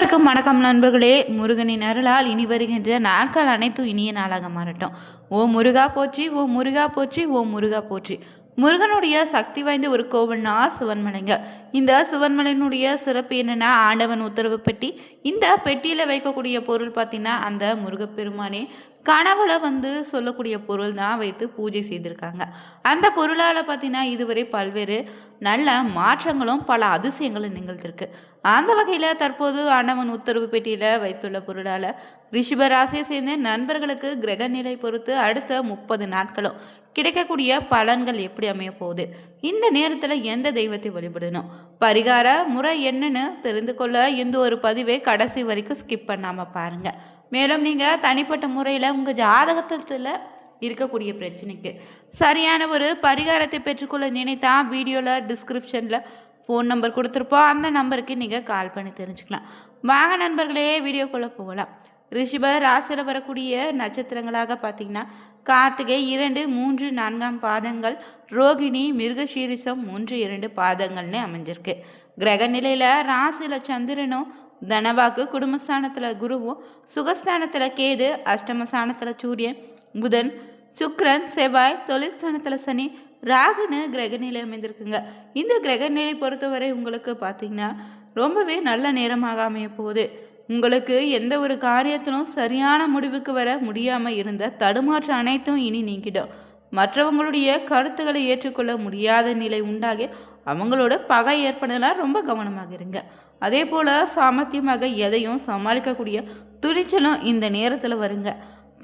அனைவருக்கும் வணக்கம் நண்பர்களே. முருகனின் அருளால் இனி வருகின்ற நாட்கள் அனைத்தும் இனிய நாளாக மாறட்டும். ஓ முருகா போற்றி, ஓ முருகா போற்றி, ஓ முருகா போற்றி. முருகனுடைய சக்தி வாய்ந்த ஒரு கோவில்னா சிவன்மலைங்க. இந்த சிவன்மலையினுடைய சிறப்பு என்னென்னா, ஆண்டவன் உத்தரவு பெட்டி. இந்த பெட்டியில் வைக்கக்கூடிய பொருள் பார்த்தீங்கன்னா, அந்த முருகப்பெருமானே கனவுல சொல்லக்கூடிய பொருள் தான் வைத்து பூஜை செய்திருக்காங்க. அந்த பொருளால் பார்த்தீங்கன்னா இதுவரை பல்வேறு நல்ல மாற்றங்களும் பல அதிசயங்களும் நிகழ்ந்திருக்கு. அந்த வகையில் தற்போது ஆண்டவன் உத்தரவு பெட்டியில் வைத்துள்ள பொருளால் ரிஷப ராசியை சேர்ந்த நண்பர்களுக்கு கிரக நிலை பொறுத்து அடுத்த 30 நாட்களும் கிடைக்கக்கூடிய பலன்கள் எப்படி அமைய போகுது, இந்த நேரத்தில் எந்த தெய்வத்தை வழிபடணும், பரிகார முறை என்னன்னு தெரிந்து கொள்ள இந்த ஒரு பதிவை கடைசி வரைக்கும் ஸ்கிப் பண்ணாமல் பாருங்கள். மேலும் நீங்கள் தனிப்பட்ட முறையில் உங்கள் ஜாதகத்தில் இருக்கக்கூடிய பிரச்சனைக்கு சரியான ஒரு பரிகாரத்தை பெற்றுக்கொள்ள நினைத்தா வீடியோவில் டிஸ்கிரிப்ஷனில் ஃபோன் நம்பர் கொடுத்துருப்போம். அந்த நம்பருக்கு நீங்கள் கால் பண்ணி தெரிஞ்சுக்கலாம். வாங்க நண்பர்களே, வீடியோக்குள்ளே போகலாம். ரிஷப ராசியில் வரக்கூடிய நட்சத்திரங்களாக பார்த்தீங்கன்னா, கார்த்திகை 2, 3, 4 பாதங்கள், ரோகிணி, மிருகசீரிசம் 1, 2 பாதங்கள்னு அமைஞ்சிருக்கு. கிரக நிலையில் ராசியில் சந்திரனும், தனவாக்கு குடும்பஸ்தானத்தில் குருவும், சுகஸ்தானத்தில் கேது, அஷ்டமஸ்தானத்தில் சூரியன், புதன், சுக்கிரன், செவ்வாய், தொழில்ஸ்தானத்தில் சனி, ராகுன்னு கிரகநிலை அமைந்திருக்குங்க. இந்த கிரகநிலை பொறுத்தவரை உங்களுக்கு பார்த்தீங்கன்னா ரொம்பவே நல்ல நேரமாக அமைய போகுது. உங்களுக்கு எந்த ஒரு காரியத்திலும் சரியான முடிவுக்கு வர முடியாமல் இருந்த தடுமாற்றம் அனைத்தும் இனி நீங்கிடும். மற்றவங்களுடைய கருத்துக்களை ஏற்றுக்கொள்ள முடியாத நிலை உண்டாகி அவங்களோட பகை ஏற்படலாம். ரொம்ப கவனமாக இருங்க. அதே போல் சாமர்த்தியமாக எதையும் சமாளிக்கக்கூடிய துணிச்சலும் இந்த நேரத்தில் வருங்க.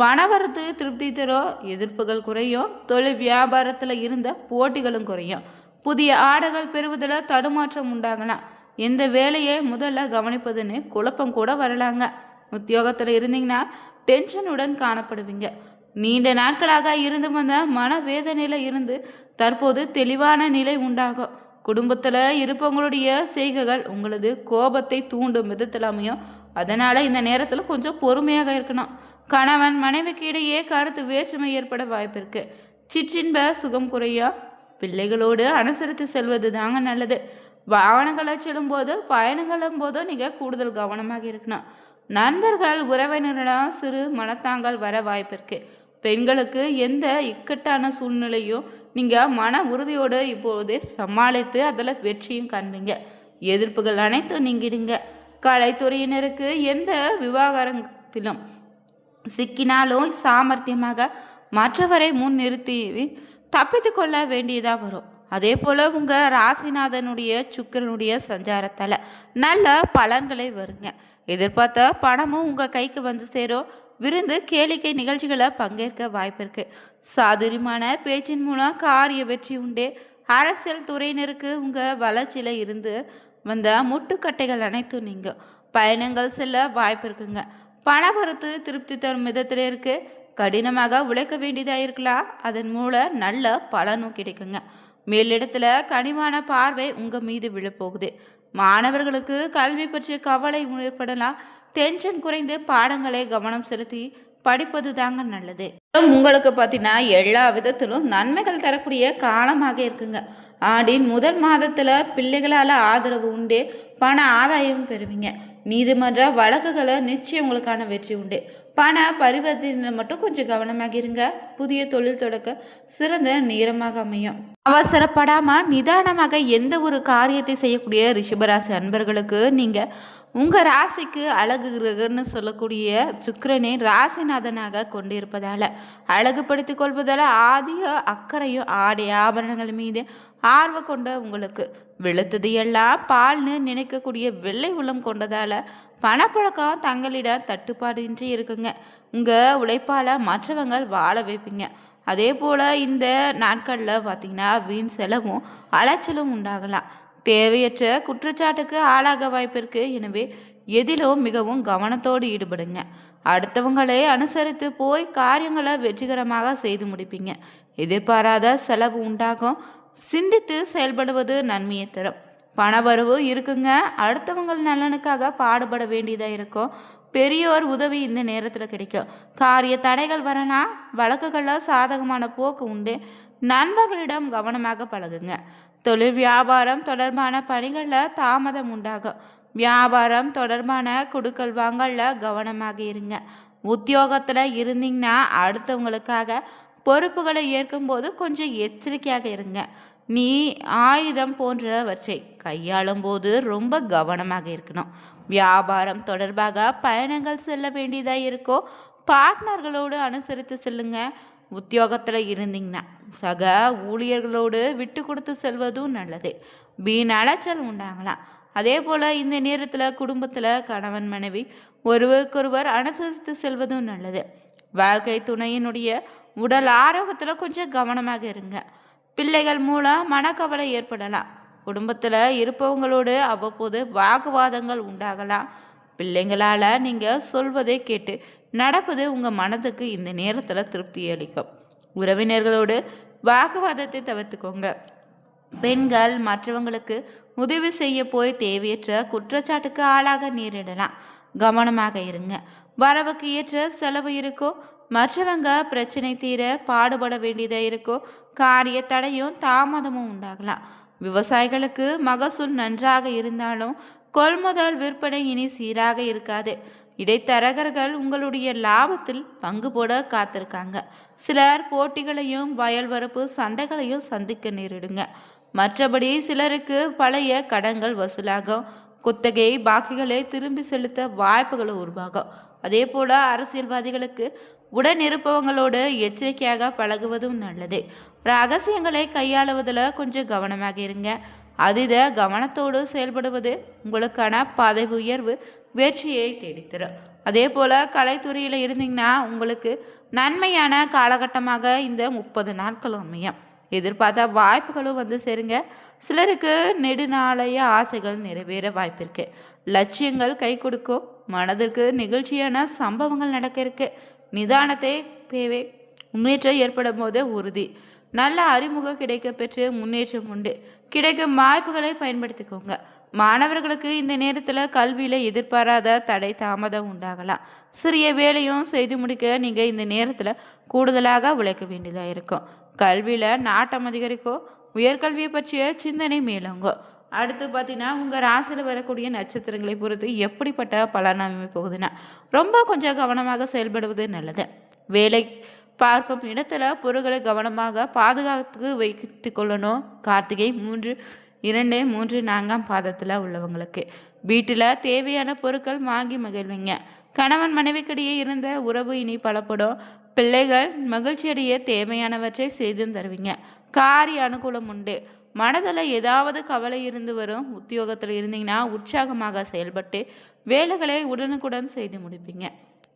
பணவரத்து திருப்தி தரும், எதிர்ப்புகள் குறையும், தொழில் வியாபாரத்தில் இருந்த போட்டிகளும் குறையும், புதிய ஆடைகள் பெறுவதில் தடுமாற்றம் உண்டாகலாம். எந்த வேலையை முதல்ல கவனிப்பதுன்னு குழப்பம் கூட வரலாங்க. உத்தியோகத்தில் இருந்தீங்கன்னா டென்ஷனுடன் காணப்படுவீங்க. நீண்ட நாட்களாக இருந்து வந்த மனவேதனையில் இருந்து தற்போது தெளிவான நிலை உண்டாகும். குடும்பத்தில் இருப்பவங்களுடைய செய்கைகள் உங்களது கோபத்தை தூண்டும் விதத்தில் அமையும். அதனால் இந்த நேரத்தில் கொஞ்சம் பொறுமையாக இருக்கணும். கணவன் மனைவிக்கு இடையே கருத்து வேற்றுமை ஏற்பட வாய்ப்பு இருக்கு. சிற்றின்ப சுகம் குறையா. பிள்ளைகளோடு அனுசரித்து செல்வது தாங்க நல்லது. வாகனங்களை செல்லும்போது பயணங்களும் போதும் நீங்கள் கூடுதல் கவனமாக இருக்கணும். நண்பர்கள் உறவினரிடம் சிறு மனத்தாங்கள் வர வாய்ப்பு இருக்கு. பெண்களுக்கு எந்த இக்கட்டான சூழ்நிலையும் நீங்கள் மன உறுதியோடு இப்போதே சமாளித்து அதில் வெற்றியும் காண்பீங்க. எதிர்ப்புகள் அனைத்தும் நீங்கிடுங்க. கலைத்துறையினருக்கு எந்த விவகாரத்திலும் சிக்கினாலும் சாமர்த்தியமாக மற்றவரை முன் நிறுத்தி தப்பித்து கொள்ள வேண்டியதாக வரும். அதே போல் உங்கள் ராசிநாதனுடைய சுக்கிரனுடைய சஞ்சாரத்தால் நல்ல பலன்களை வருங்க. எதிர்பார்த்த பணமும் உங்கள் கைக்கு வந்து சேரும். விருந்து கேளிக்கை நிகழ்ச்சிகளை பங்கேற்க வாய்ப்பு இருக்குது. சாதுரியமான பேச்சின் மூலம் காரிய வெற்றி உண்டு. அரசியல் துறையினருக்கு உங்கள் வளர்ச்சியில் இருந்து வந்த முட்டுக்கட்டைகள் அனைத்தும் நீங்கள் பயணங்கள் செல்ல வாய்ப்பு இருக்குங்க. பணவரத்து திருப்தி தரும் விதத்தில் இருக்குது. கடினமாக உழைக்க வேண்டியதாக இருக்கலாம். அதன் மூலம் நல்ல பலனும் கிடைக்குங்க. மேலிடத்தில் கனிவான பார்வை உங்கள் மீது விழப்போகுது. மாணவர்களுக்கு கல்வி பற்றிய கவலை ஏற்படலாம். டென்ஷன் குறைந்து பாடங்களை கவனம் செலுத்தி படிப்பது தாங்க நல்லது. உங்களுக்கு பார்த்தீங்கன்னா எல்லா விதத்திலும் நன்மைகள் தரக்கூடிய காலமாக இருக்குங்க. ஆண்டின் முதல் மாதத்தில் பிள்ளைகளால் ஆதரவு உண்டு. பண ஆதாயம் பெறுவீங்க. நீதிமன்ற வழக்குகளை நிச்சயம் உங்களுக்கான வெற்றி உண்டு. பண பரிவர்த்தனை மட்டும் கொஞ்சம் கவனமாக இருங்க. புதிய தொழில் தொடக்க சிறந்த நேரமாக அமையும். அவசரப்படாமல் நிதானமாக எந்த ஒரு காரியத்தை செய்யக்கூடிய ரிஷபராசி அன்பர்களுக்கு நீங்கள் உங்கள் ராசிக்கு அழகு கிரகன்னு சொல்லக்கூடிய சுக்கிரனை ராசிநாதனாக கொண்டிருப்பதால் அழகுபடுத்திக் கொள்வதால் ஆதிய அக்கறையும் ஆடை ஆபரணங்கள் மீது ஆர்வம் கொண்ட உங்களுக்கு வெளுத்தது எல்லாம் பால்னு நினைக்கக்கூடிய வெள்ளை உள்ளம் கொண்டதால் பணப்பழக்கம் தங்களிடம் தட்டுப்பாடு இன்றி இருக்குங்க. உங்கள் உழைப்பால் மற்றவங்க வாழ வைப்பீங்க. அதே போல் இந்த நாட்களில் பார்த்திங்கன்னா வீண் செலவும் அலைச்சலும் உண்டாகலாம். தேவையற்ற குற்றச்சாட்டுக்கு ஆளாக வாய்ப்பு இருக்குது. எனவே எதிலும் மிகவும் கவனத்தோடு ஈடுபடுங்க. அடுத்தவங்களை அனுசரித்து போய் காரியங்களை வெற்றிகரமாக செய்து முடிப்பீங்க. எதிர்பாராத செலவு உண்டாகும். சிந்தித்து செயல்படுவது நன்மையை தரும். பணவரவு இருக்குங்க. அடுத்தவங்கள் நலனுக்காக பாடுபட வேண்டியதாக இருக்கும். பெரியோர் உதவி இந்த நேரத்தில் கிடைக்கும். காரிய தடைகள் வரலாம். வழக்குகளில் சாதகமான போக்கு உண்டு. நண்பர்களிடம் கவனமாக பழகுங்க. தொழில் வியாபாரம் தொடர்பான பணிகளில் தாமதம் உண்டாகும். வியாபாரம் தொடர்பான கொடுக்கல் வாங்கல கவனமாக இருங்க. உத்தியோகத்தில் இருந்தீங்கன்னா அடுத்தவங்களுக்காக பொறுப்புகளை ஏற்கும்போது கொஞ்சம் எச்சரிக்கையாக இருங்க. நீ ஆயுதம் போன்றவற்றை கையாளும் போது ரொம்ப கவனமாக இருக்கணும். வியாபாரம் தொடர்பாக பயணங்கள் செல்ல வேண்டியதாக இருக்கோ, பார்ட்னர்களோடு அனுசரித்து செல்லுங்க. உத்தியோகத்தில் இருந்தீங்கன்னா சக ஊழியர்களோடு விட்டு கொடுத்து செல்வதும் நல்லது. வீண் அலைச்சல் உண்டாகலாம். அதே போல் இந்த நேரத்தில் குடும்பத்தில் கணவன் மனைவி ஒருவருக்கொருவர் அனுசரித்து செல்வதும் நல்லது. வாழ்க்கை துணையினுடைய உடல் ஆரோக்கியத்தில் கொஞ்சம் கவனமாக இருங்க. பிள்ளைகள் மூலம் மனக்கவலை ஏற்படலாம். குடும்பத்தில் இருப்பவங்களோடு அவ்வப்போது வாக்குவாதங்கள் உண்டாகலாம். பிள்ளைங்களால் நீங்கள் சொல்வதை கேட்டு நடப்பது உங்கள் மனதுக்கு இந்த நேரத்தில் திருப்தி அளிக்கும். உறவினர்களோடு வாக்குவாதத்தை தவிர்த்துக்கோங்க. பெண்கள் மற்றவங்களுக்கு உதவி செய்ய போய் தேவையற்ற குற்றச்சாட்டுக்கு ஆளாக நேரிடலாம். கவனமாக இருங்க. வரவுக்கு ஏற்ற செலவு இருக்கோ, மற்றவங்க பிரச்சனை தீர பாடுபட வேண்டியதாக இருக்கோ, காரிய தடையும் தாமதமும் உண்டாகலாம். விவசாயிகளுக்கு மகசூல் நன்றாக இருந்தாலும் கொள்முதல் விற்பனை இனி சீராக இருக்காது. இடைத்தரகர்கள் உங்களுடைய லாபத்தில் பங்கு போட காத்திருக்காங்க. சிலர் போட்டிகளையும் வயல் வரப்பு சண்டைகளையும் சந்திக்க நேரிடுங்க. மற்றபடி சிலருக்கு பழைய கடன்கள் வசூலாகும். குத்தகை பாக்கிகளை திரும்பி செலுத்த வாய்ப்புகள் உருவாகும். அதே போல அரசியல்வாதிகளுக்கு உடன் இருப்பவங்களோடு எச்சரிக்கையாக பழகுவதும் நல்லது. ரகசியங்களை கையாளுவதில் கொஞ்சம் கவனமாக இருங்க. அதீத கவனத்தோடு செயல்படுவது உங்களுக்கான பதவி உயர்வு வெற்றியை தேடித்தரும். அதே போல் கலைத்துறையில் இருந்தீங்கன்னா உங்களுக்கு நன்மையான காலகட்டமாக இந்த 30 நாட்கள் அமையும். எதிர்பார்த்த வாய்ப்புகளும் வந்து சேருங்க. சிலருக்கு நெடுநாளைய ஆசைகள் நிறைவேற வாய்ப்பிருக்கு. லட்சியங்கள் கை கொடுக்கும். மனதிற்கு நிகழ்ச்சியான சம்பவங்கள் நடக்க இருக்கு. நிதானத்தை தேவை. முன்னேற்றம் ஏற்படும் போது உறுதி. நல்ல அறிமுகம் கிடைக்க பெற்று முன்னேற்றம் உண்டு. கிடைக்கும் வாய்ப்புகளை பயன்படுத்திக்கோங்க. மாணவர்களுக்கு இந்த நேரத்தில் கல்வியில் எதிர்பாராத தடை தாமதம் உண்டாகலாம். சிறிய வேலையும் செய்து முடிக்க நீங்கள் இந்த நேரத்தில் கூடுதலாக உழைக்க வேண்டியதாக இருக்கும். கல்வியில் நாட்டம் அதிகரிக்கும். உயர்கல்வியை பற்றிய சிந்தனை மேலோங்கும். அடுத்து பார்த்தீங்கன்னா உங்கள் ராசியில் வரக்கூடிய நட்சத்திரங்களை பொறுத்து எப்படிப்பட்ட பலன் அமைய போகுதுன்னா ரொம்ப கொஞ்சம் கவனமாக செயல்படுவது நல்லது. வேலை பார்க்கும் இடத்துல பொருட்களை கவனமாக பாதுகாத்து வைத்து கொள்ளணும். கார்த்திகை 3, 2, 3, 4ஆம் பாதத்தில் உள்ளவங்களுக்கு வீட்டில் தேவையான பொருட்கள் வாங்கி மகிழ்வீங்க. கணவன் மனைவிக்கிடையே இருந்த உறவு இனி பலப்படும். பிள்ளைகள் மகிழ்ச்சியடைய தேவையானவற்றை செய்து தருவீங்க. காரிய அனுகூலம் உண்டு. மனதில் ஏதாவது கவலை இருந்து வரும். உத்தியோகத்தில் இருந்தீங்கன்னா உற்சாகமாக செயல்பட்டு வேலைகளை உடனுக்குடன் செய்து முடிப்பீங்க.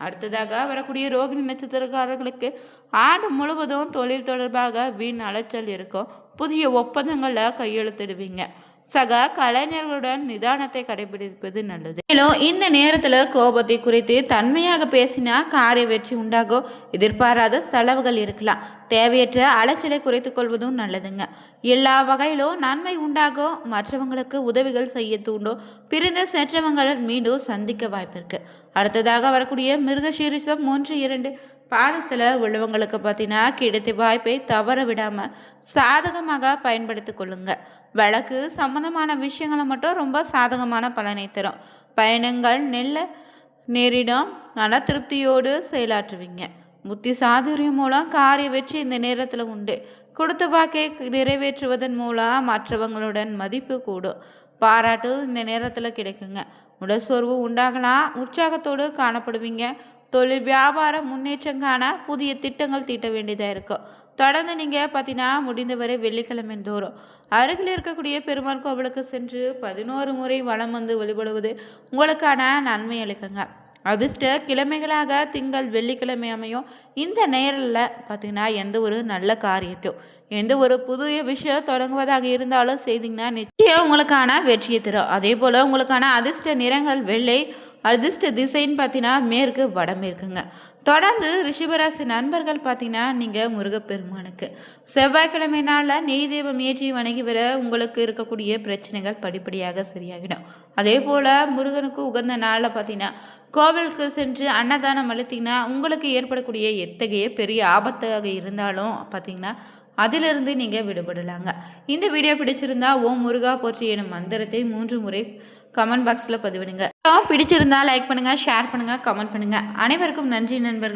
அடுத்ததாக வரக்கூடிய ரோகிணி நட்சத்திரக்காரர்களுக்கு ஆண்டு முழுவதும் தொழில் தொடர்பாக வீண் அலைச்சல் இருக்கும். புதிய ஒப்பந்தங்களில் கையெழுத்திடுவீங்க. சக கலைஞர்களுடன் நிதானத்தை கடைபிடிப்பது நல்லது. மேலும் இந்த நேரத்தில் கோபத்தை குறித்து தன்மையாக பேசினா காரிய வெற்றி உண்டாகும். எதிர்பாராத செலவுகள் இருக்கலாம். தேவையற்ற அலைச்சலை குறைத்து கொள்வதும் நல்லதுங்க. எல்லா வகையிலும் நன்மை உண்டாகும். மற்றவங்களுக்கு உதவிகள் செய்ய தூண்டும். பிரிந்து சென்றவங்கள் மீண்டும் சந்திக்க வாய்ப்பு இருக்கு. அடுத்ததாக வரக்கூடிய மிருகசீரிஷம் 1, 2 பாதத்தில் உள்ளவங்களுக்கு பார்த்தீங்கன்னா கிடைத்த வாய்ப்பை தவற விடாமல் சாதகமாக பயன்படுத்தி கொள்ளுங்க. வழக்கு சம்பந்தமான விஷயங்களை மட்டும் ரொம்ப சாதகமான பலனை தரும். பயணங்கள் நேரிடும். மன திருப்தியோடு செயலாற்றுவீங்க. புத்தி சாதுரியம் மூலம் காரிய வெற்றி இந்த நேரத்தில் உண்டு. கொடுத்த வாக்கை நிறைவேற்றுவதன் மூலம் மற்றவங்களுடன் மதிப்பு கூடும். பாராட்டு இந்த நேரத்தில் கிடைக்குங்க. உடல் சோர்வு உண்டாகலாம். உற்சாகத்தோடு காணப்படுவீங்க. தொழில் வியாபாரம் முன்னேற்றம் காண புதிய திட்டங்கள் தீட்ட வேண்டியதாக இருக்கும். தொடர்ந்து நீங்கள் பார்த்தீங்கன்னா முடிந்தவரை வெள்ளிக்கிழமை தோறும் அருகில் இருக்கக்கூடிய பெருமாள் கோவிலுக்கு சென்று 11 முறை வலம் வந்து வழிபடுவது உங்களுக்கான நன்மை அளிக்குங்க. அதிர்ஷ்ட கிழமைகளாக திங்கள் வெள்ளிக்கிழமை அமையும். இந்த நேரில் பார்த்தீங்கன்னா எந்த ஒரு நல்ல காரியத்தையும் எந்த ஒரு புதிய விஷயம் தொடங்குவதாக இருந்தாலும் செய்தீங்கன்னா நிச்சயம் உங்களுக்கான வெற்றியை தரும். அதே போல் உங்களுக்கான அதிர்ஷ்ட நிறங்கள் வெள்ளை. அதிர்ஷ்ட திசைன்னு பார்த்தீங்கன்னா மேற்கு வடமேற்குங்க. தொடர்ந்து ரிஷபராசி நண்பர்கள் பார்த்தீங்கன்னா நீங்கள் முருகப்பெருமானுக்கு செவ்வாய்க்கிழமை நாளில் நெய் தீபம் ஏற்றி வணங்கி வர உங்களுக்கு இருக்கக்கூடிய பிரச்சனைகள் படிப்படியாக சரியாகிடும். அதே போல் முருகனுக்கு உகந்த நாளில் பார்த்தீங்கன்னா கோவிலுக்கு சென்று அன்னதானம் அளித்தீங்கன்னா உங்களுக்கு ஏற்படக்கூடிய எத்தகைய பெரிய ஆபத்தாக இருந்தாலும் பார்த்தீங்கன்னா அதிலிருந்து நீங்கள் விடுபடலாங்க. இந்த வீடியோ பிடிச்சிருந்தா ஓம் முருகா போற்றி எனும் மந்திரத்தை 3 முறை கமெண்ட் பாக்ஸில் பதிவிடுங்க. பிடிச்சிருந்தா லைக் பண்ணுங்கள், ஷேர் பண்ணுங்கள், கமெண்ட் பண்ணுங்கள். அனைவருக்கும் நன்றி நண்பர்கள்.